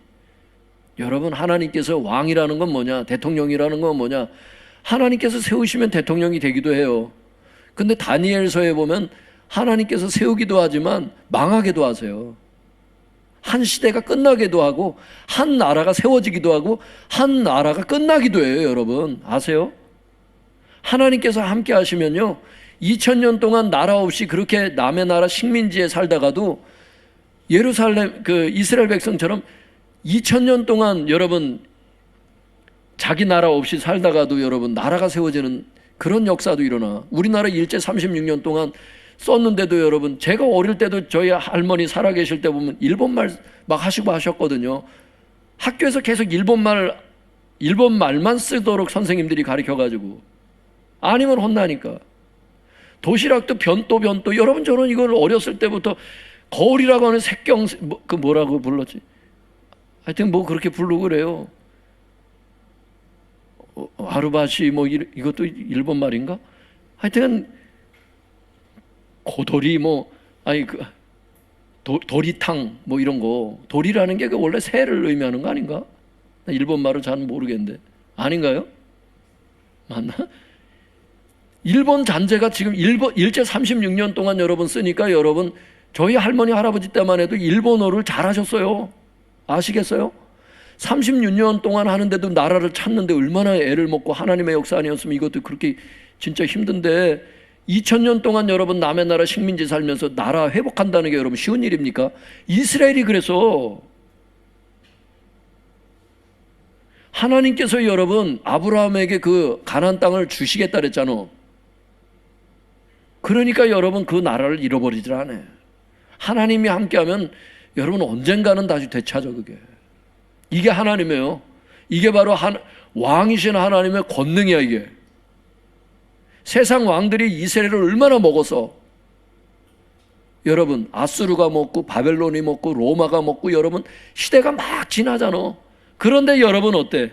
여러분, 하나님께서 왕이라는 건 뭐냐, 대통령이라는 건 뭐냐, 하나님께서 세우시면 대통령이 되기도 해요. 근데 다니엘서에 보면 하나님께서 세우기도 하지만 망하게도 하세요. 한 시대가 끝나기도 하고 한 나라가 세워지기도 하고 한 나라가 끝나기도 해요, 여러분. 아세요? 하나님께서 함께 하시면요, 2000년 동안 나라 없이 그렇게 남의 나라 식민지에 살다가도 예루살렘, 이스라엘 백성처럼 2000년 동안 여러분 자기 나라 없이 살다가도 여러분 나라가 세워지는 그런 역사도 일어나. 우리나라 일제 36년 동안 썼는데도 여러분, 제가 어릴 때도 저희 할머니 살아계실 때 보면 일본말 막 하시고 하셨거든요. 학교에서 계속 일본말만 쓰도록 선생님들이 가르쳐가지고, 아니면 혼나니까. 도시락도 변도. 여러분, 저는 이걸 어렸을 때부터 거울이라고 하는 색경, 뭐라고 불렀지? 하여튼 뭐 그렇게 부르고 그래요. 아루바시 이것도 일본 말인가? 하여튼 고돌이 도리탕 이런 거. 도리라는 게 원래 새를 의미하는 거 아닌가? 일본 말을 잘 모르겠는데. 아닌가요? 맞나? 일본 잔재가 지금 일제 36년 동안 여러분 쓰니까, 여러분 저희 할머니 할아버지 때만 해도 일본어를 잘하셨어요. 아시겠어요? 36년 동안 하는데도 나라를 찾는데 얼마나 애를 먹고, 하나님의 역사 아니었으면 이것도 그렇게 진짜 힘든데, 2000년 동안 여러분 남의 나라 식민지 살면서 나라 회복한다는 게 여러분 쉬운 일입니까? 이스라엘이 그래서 하나님께서 여러분 아브라함에게 그 가나안 땅을 주시겠다 그랬잖아. 그러니까 여러분 그 나라를 잃어버리질 않아요. 하나님이 함께하면 여러분 언젠가는 다시 되찾아. 그게 이게 하나님이에요. 이게 바로 왕이신 하나님의 권능이야. 이게 세상 왕들이 이스라엘을 얼마나 먹어서, 여러분 아수르가 먹고 바벨론이 먹고 로마가 먹고, 여러분 시대가 막 지나잖아. 그런데 여러분 어때?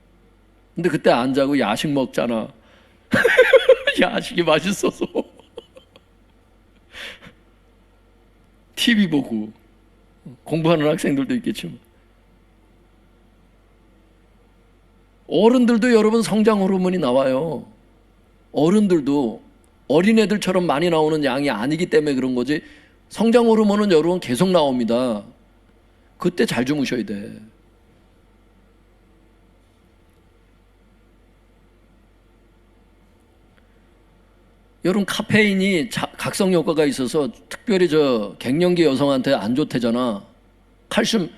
근데 그때 안 자고 야식 먹잖아. 야식이 맛있어서. TV 보고. 공부하는 학생들도 있겠지만. 어른들도 여러분 성장 호르몬이 나와요. 어른들도 어린애들처럼 많이 나오는 양이 아니기 때문에 그런 거지, 성장 호르몬은 여러분 계속 나옵니다. 그때 잘 주무셔야 돼. 여러분 카페인이 각성 효과가 있어서 특별히 갱년기 여성한테 안 좋대잖아. 칼슘,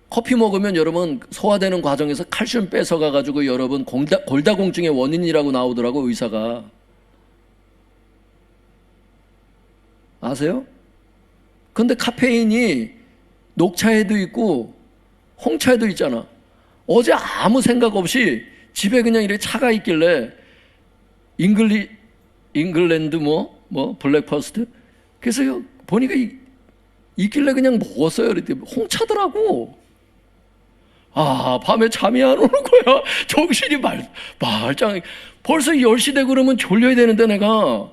커피 먹으면 여러분 소화되는 과정에서 칼슘 뺏어가 가지고 여러분 골다공증의 원인이라고 나오더라고, 의사가. 아세요? 근데 카페인이 녹차에도 있고 홍차에도 있잖아. 어제 아무 생각 없이 집에 그냥 이렇게 차가 있길래 잉글랜드 블랙퍼스트, 그래서 보니까 있길래 그냥 먹었어요. 홍차더라고. 아, 밤에 잠이 안 오는 거야. 정신이 말짱. 벌써 10시 되고 그러면 졸려야 되는데 내가.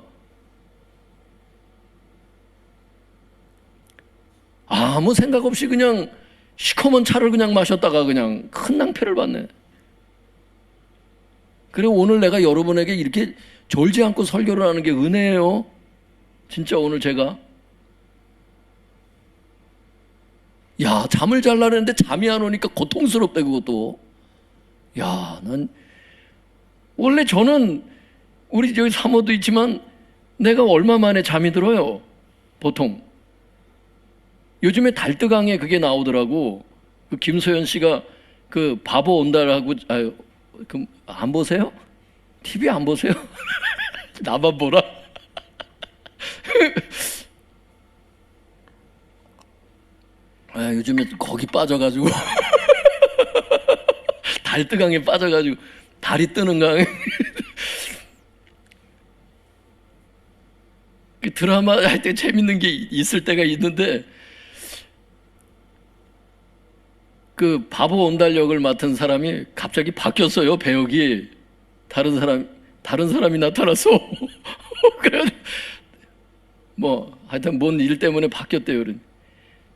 아무 생각 없이 그냥 시커먼 차를 그냥 마셨다가 그냥 큰 낭패를 봤네. 그리고 오늘 내가 여러분에게 이렇게 졸지 않고 설교를 하는 게 은혜예요. 진짜 오늘 제가. 야, 잠을 잘라고 했는데 잠이 안 오니까 고통스럽다, 그것도. 야, 원래 저는 우리 저기 사모도 있지만 내가 얼마 만에 잠이 들어요, 보통. 요즘에 달뜨강에 그게 나오더라고. 그 김소연 씨가 그 바보 온다라고, 안 보세요? TV 안 보세요? 나만 보라? 요즘에 거기 빠져가지고 달뜨강에 빠져가지고 달이 뜨는 강에 그 드라마 할 때 재밌는 게 있을 때가 있는데, 그 바보 온달 역을 맡은 사람이 갑자기 바뀌었어요, 배역이. 다른 사람이 나타나서 그래가지고 하여튼 뭔 일 때문에 바뀌었대요.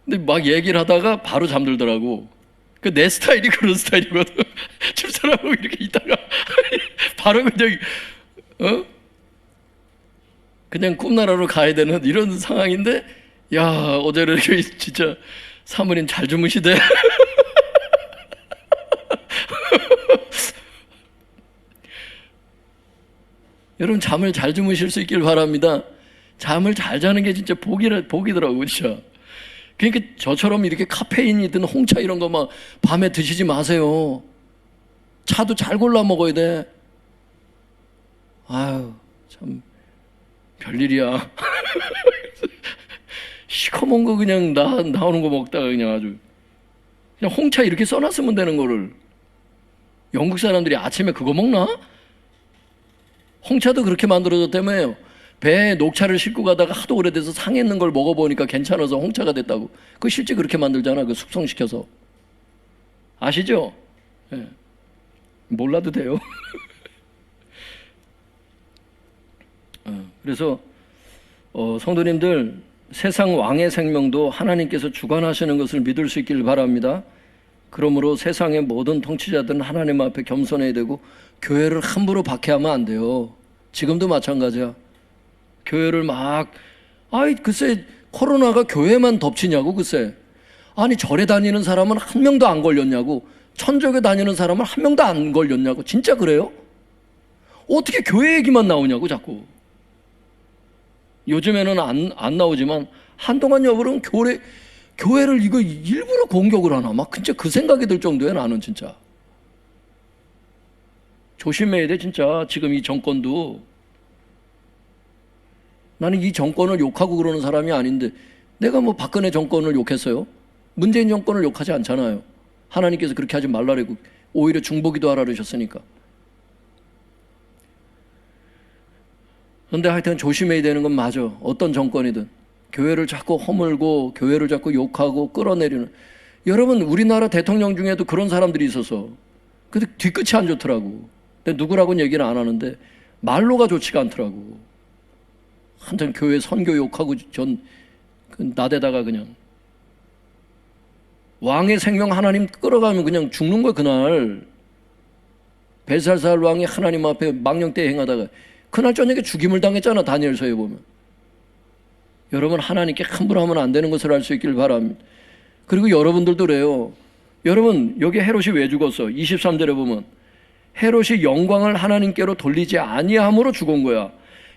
근데 막 얘기를 하다가 바로 잠들더라고. 그 내 스타일이 그런 스타일이거든. 집사람하고 이렇게 있다가 바로 그냥 꿈나라로 가야 되는 이런 상황인데, 야, 어제는 이렇게 진짜 사모님 잘 주무시대. 여러분 잠을 잘 주무실 수 있길 바랍니다. 잠을 잘 자는 게 진짜 복이더라고요, 진짜. 그러니까 저처럼 이렇게 카페인이든 홍차 이런 거 막 밤에 드시지 마세요. 차도 잘 골라 먹어야 돼. 아유, 참 별일이야. 시커먼 거 그냥 나오는 거 먹다가 그냥 홍차 이렇게 써놨으면 되는 거를. 영국 사람들이 아침에 그거 먹나? 홍차도 그렇게 만들어졌다며요. 배에 녹차를 싣고 가다가 하도 오래돼서 상했는 걸 먹어보니까 괜찮아서 홍차가 됐다고. 그거 실제 그렇게 만들잖아, 그 숙성시켜서. 아시죠? 네. 몰라도 돼요. 그래서 성도님들, 세상 왕의 생명도 하나님께서 주관하시는 것을 믿을 수 있길 바랍니다. 그러므로 세상의 모든 통치자들은 하나님 앞에 겸손해야 되고, 교회를 함부로 박해하면 안 돼요. 지금도 마찬가지야. 교회를 글쎄 코로나가 교회만 덮치냐고, 글쎄. 아니 절에 다니는 사람은 한 명도 안 걸렸냐고, 천주교 다니는 사람은 한 명도 안 걸렸냐고. 진짜 그래요? 어떻게 교회 얘기만 나오냐고 자꾸. 요즘에는 안 나오지만 한동안 여러분 교회를 이거 일부러 공격을 하나, 막 진짜 그 생각이 들 정도야. 나는 진짜 조심해야 돼, 진짜. 지금 이 정권도. 나는 이 정권을 욕하고 그러는 사람이 아닌데, 내가 박근혜 정권을 욕했어요? 문재인 정권을 욕하지 않잖아요. 하나님께서 그렇게 하지 말라고, 오히려 중보기도 하라 그러셨으니까. 그런데 하여튼 조심해야 되는 건 맞아. 어떤 정권이든 교회를 자꾸 허물고 교회를 자꾸 욕하고 끌어내리는. 여러분, 우리나라 대통령 중에도 그런 사람들이 있어서 근데 뒤끝이 안 좋더라고. 근데 누구라고는 얘기는 안 하는데 말로가 좋지가 않더라고. 한참 교회 선교 욕하고 나대다가 그냥 왕의 생명 하나님 끌어가면 그냥 죽는 거야. 그날 벨사살 왕이 하나님 앞에 망령때 행하다가 그날 저녁에 죽임을 당했잖아. 다니엘서에 보면. 여러분, 하나님께 함부로하면 안 되는 것을 알 수 있길 바랍니다. 그리고 여러분들도 그래요. 여러분, 여기 헤롯이 왜 죽었어? 23절에 보면 헤롯이 영광을 하나님께로 돌리지 아니함으로 죽은 거야.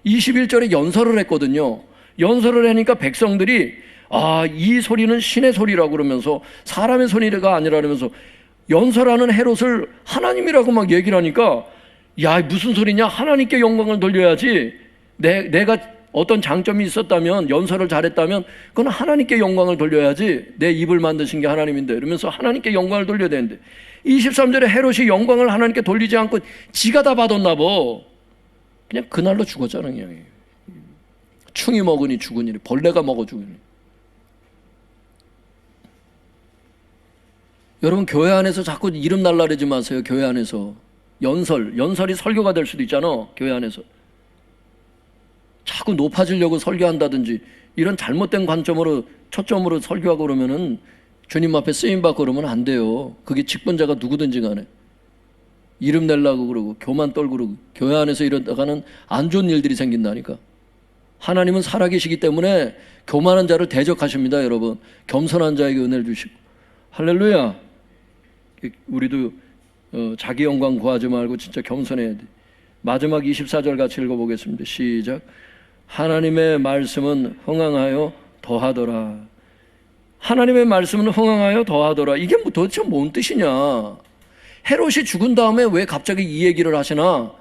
21절에 연설을 했거든요. 연설을 하니까 백성들이 이 소리는 신의 소리라고 그러면서 사람의 소리가 아니라 그러면서 연설하는 헤롯을 하나님이라고 막 얘기를 하니까 야, 무슨 소리냐? 하나님께 영광을 돌려야지. 내가 어떤 장점이 있었다면, 연설을 잘했다면 그건 하나님께 영광을 돌려야지. 내 입을 만드신 게 하나님인데 이러면서 하나님께 영광을 돌려야 되는데 23절에 헤롯이 영광을 하나님께 돌리지 않고 지가 다 받았나 봐. 그냥 그날로 죽었잖아. 그냥 충이 먹으니 죽으니, 벌레가 먹어 죽으니. 여러분, 교회 안에서 자꾸 이름 날라르지 마세요. 교회 안에서 연설이 설교가 될 수도 있잖아. 교회 안에서 자꾸 높아지려고 설교한다든지 이런 잘못된 관점으로 초점으로 설교하고 그러면은 주님 앞에 쓰임받고 그러면 안 돼요. 그게 직분자가 누구든지 간에 이름 내려고 그러고 교만 떨고 그러고 교회 안에서 이러다가는 안 좋은 일들이 생긴다니까. 하나님은 살아계시기 때문에 교만한 자를 대적하십니다. 여러분, 겸손한 자에게 은혜를 주시고. 할렐루야. 우리도 자기 영광 구하지 말고 진짜 겸손해야 돼. 마지막 24절 같이 읽어보겠습니다. 시작. 하나님의 말씀은 흥황하여 더하더라. 하나님의 말씀은 흥황하여 더하더라. 이게 도대체 뭔 뜻이냐? 헤롯이 죽은 다음에 왜 갑자기 이 얘기를 하시나?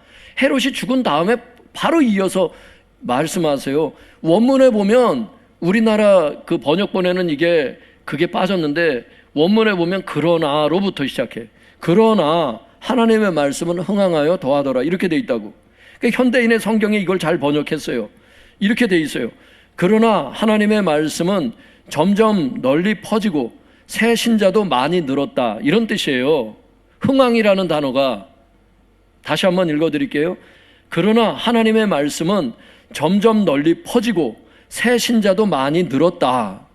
헤롯이 죽은 다음에 바로 이어서 말씀하세요. 원문에 보면 우리나라 그 번역본에는 그게 빠졌는데 원문에 보면 그러나로부터 시작해. 그러나 하나님의 말씀은 흥황하여 더하더라. 이렇게 돼 있다고. 그러니까 현대인의 성경이 이걸 잘 번역했어요. 이렇게 돼 있어요. 그러나 하나님의 말씀은 점점 널리 퍼지고 새 신자도 많이 늘었다. 이런 뜻이에요. 흥황이라는 단어가. 다시 한번 읽어드릴게요. 그러나 하나님의 말씀은 점점 널리 퍼지고 새 신자도 많이 늘었다.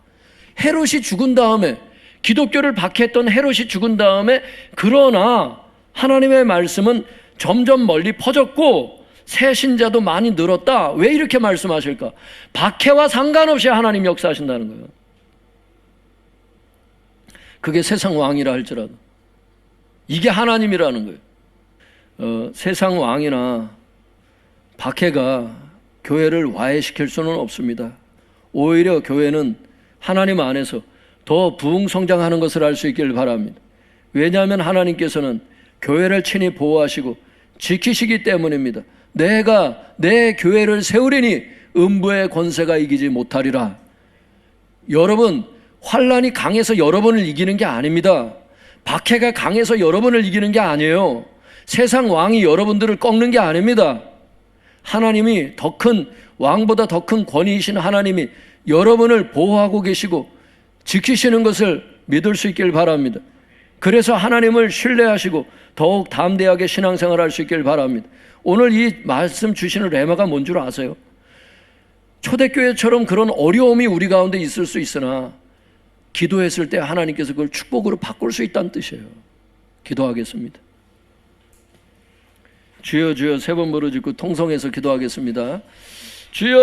헤롯이 죽은 다음에, 기독교를 박해했던 헤롯이 죽은 다음에 그러나 하나님의 말씀은 점점 멀리 퍼졌고 새 신자도 많이 늘었다. 왜 이렇게 말씀하실까? 박해와 상관없이 하나님 역사하신다는 거예요. 그게 세상 왕이라 할지라도 이게 하나님이라는 거예요. 세상 왕이나 박해가 교회를 와해시킬 수는 없습니다. 오히려 교회는 하나님 안에서 더 부흥성장하는 것을 알 수 있기를 바랍니다. 왜냐하면 하나님께서는 교회를 친히 보호하시고 지키시기 때문입니다. 내가 내 교회를 세우리니 음부의 권세가 이기지 못하리라. 여러분, 환난이 강해서 여러분을 이기는 게 아닙니다. 박해가 강해서 여러분을 이기는 게 아니에요. 세상 왕이 여러분들을 꺾는 게 아닙니다. 하나님이 더 큰 왕보다 더 큰 권위이신 하나님이 여러분을 보호하고 계시고 지키시는 것을 믿을 수 있길 바랍니다. 그래서 하나님을 신뢰하시고 더욱 담대하게 신앙생활을 할 수 있길 바랍니다. 오늘 이 말씀 주시는 레마가 뭔 줄 아세요? 초대교회처럼 그런 어려움이 우리 가운데 있을 수 있으나 기도했을 때 하나님께서 그걸 축복으로 바꿀 수 있다는 뜻이에요. 기도하겠습니다. 주여 주여 세 번 부르짖고 통성해서 기도하겠습니다. 주여.